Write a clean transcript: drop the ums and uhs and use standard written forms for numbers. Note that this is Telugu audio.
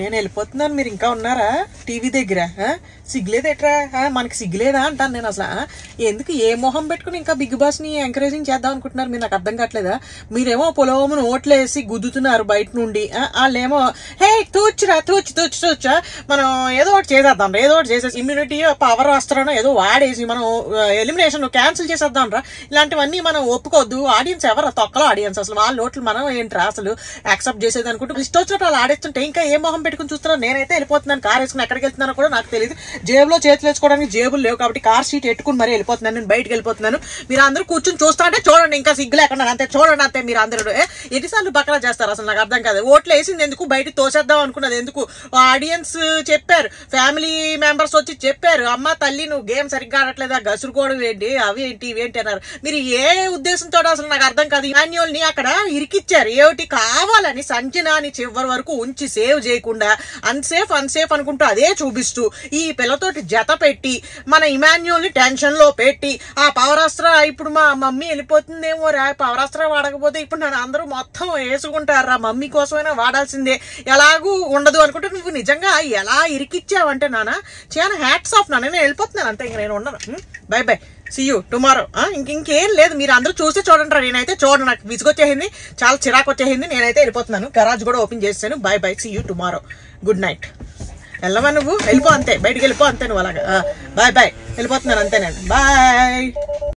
నేను వెళ్ళిపోతున్నాను, మీరు ఇంకా ఉన్నారా టీవీ దగ్గర? సిగ్గులేదేట్రా? మనకి సిగ్గులేదా అంటాను నేను. అసలు ఎందుకు ఏ మొహం పెట్టుకుని ఇంకా బిగ్ బాస్ ని ఎంకరేజింగ్ చేద్దాం అనుకుంటున్నారు? మీరు నాకు అర్థం కావట్లేదా? మీరేమో పొలమును ఓట్లు వేసి గుద్దుతున్నారు బయట నుండి, వాళ్ళేమో హే తూచురా మనం ఏదో ఒకటి చేసేద్దాం రా, ఏదో ఒకటి చేసేసి ఇమ్యూనిటీ పవర్ వస్తారనో ఏదో వాడేసి మనం ఎలిమినేషన్ క్యాన్సిల్ చేసేద్దాం రా. ఇలాంటివన్నీ మనం ఒప్పుకోవద్దు. ఆడియన్స్ ఎవరు? తొక్కలో ఆడియన్స్. అసలు వాళ్ళ ఓట్లు మనం ఏంట్రా అసలు యాక్సెప్ట్ చేసేది అనుకుంటూ ఇష్టం వచ్చినట్టు వాళ్ళు ఆడేస్తుంటే ఇంకా ఏ మొహం పెట్టుకుని చూస్తున్నాను? నేనైతే వెళ్ళిపోతున్నాను. కార్ వేసుకుని ఎక్కడికి వెళ్తున్నానో కూడా నాకు తెలియదు. జేబులో చేతులు వేసుకోవడానికి జేబులు లేవు కాబట్టి కార్ సీట్ ఎట్టుకుని మరీ వెళ్ళిపోతున్నాను. నేను బయటకు వెళ్ళిపోతున్నాను. మీరు అందరూ కూర్చొని చూస్తా అంటే చూడండి, ఇంకా సిగ్గు లేకుండా అంతే చూడండి అంతే. మీరు అందరూ ఎన్నిసార్లు బకరా చేస్తారు అసలు నాకు అర్థం కాదు. ఓట్లు వేసింది ఎందుకు? బయట తోసేద్దాం అనుకున్నది ఎందుకు? ఆడియన్స్ చెప్పారు, ఫ్యామిలీ మెంబర్స్ వచ్చి చెప్పారు, అమ్మ తల్లి నువ్వు గేమ్ సరిగ్గా ఆడట్లేదా, గసురుకోవడం ఏంటి, అవి ఏంటి ఇవేంటి అన్నారు. మీరు ఏ ఉద్దేశంతో అసలు నాకు అర్థం కాదు. మాన్యువల్ ని అక్కడ ఇరికిచ్చారు ఏమిటి కావాలని. సంజనాని చివరి వరకు ఉంచి సేవ్ చేయకుండా అన్సేఫ్ అనుకుంటూ అదే చూపిస్తూ ఈ పిల్లతోటి జత పెట్టి మన ఇమాన్యువల్ ని టెన్షన్ లో పెట్టి ఆ పవరాస్త్ర ఇప్పుడు మా మమ్మీ వెళ్ళిపోతుందేమో రా, పవరాస్త్ర వాడకపోతే ఇప్పుడు నన్ను అందరూ మొత్తం వేసుకుంటారా, మమ్మీ కోసమైనా వాడాల్సిందే, ఎలాగూ ఉండదు అనుకుంటే నువ్వు నిజంగా ఎలా ఇరికిచ్చావంటే నాన్న చాలా హ్యాట్స్ ఆఫ్ నాన్న. నేను వెళ్ళిపోతున్నాను అంతే, ఇంక నేను ఉండను. Bye bye, see you tomorrow. ఇంకేం లేదు, మీరు అందరూ చూస్తే చూడండి రా. నేనైతే చూడండి, నాకు విసుగొచ్చేసింది, చాలా చిరాకు వచ్చేసింది. నేనైతే వెళ్ళిపోతున్నాను. గరాజ్ కూడా ఓపెన్ చేస్తాను. Bye bye, see you tomorrow, good night. వెళ్ళవా నువ్వు? వెళ్ళిపో అంతే, బయటికి వెళ్ళిపో అంతే నువ్వు అలాగా. బాయ్ బాయ్, వెళ్ళిపోతున్నాను అంతే నేను. బాయ్.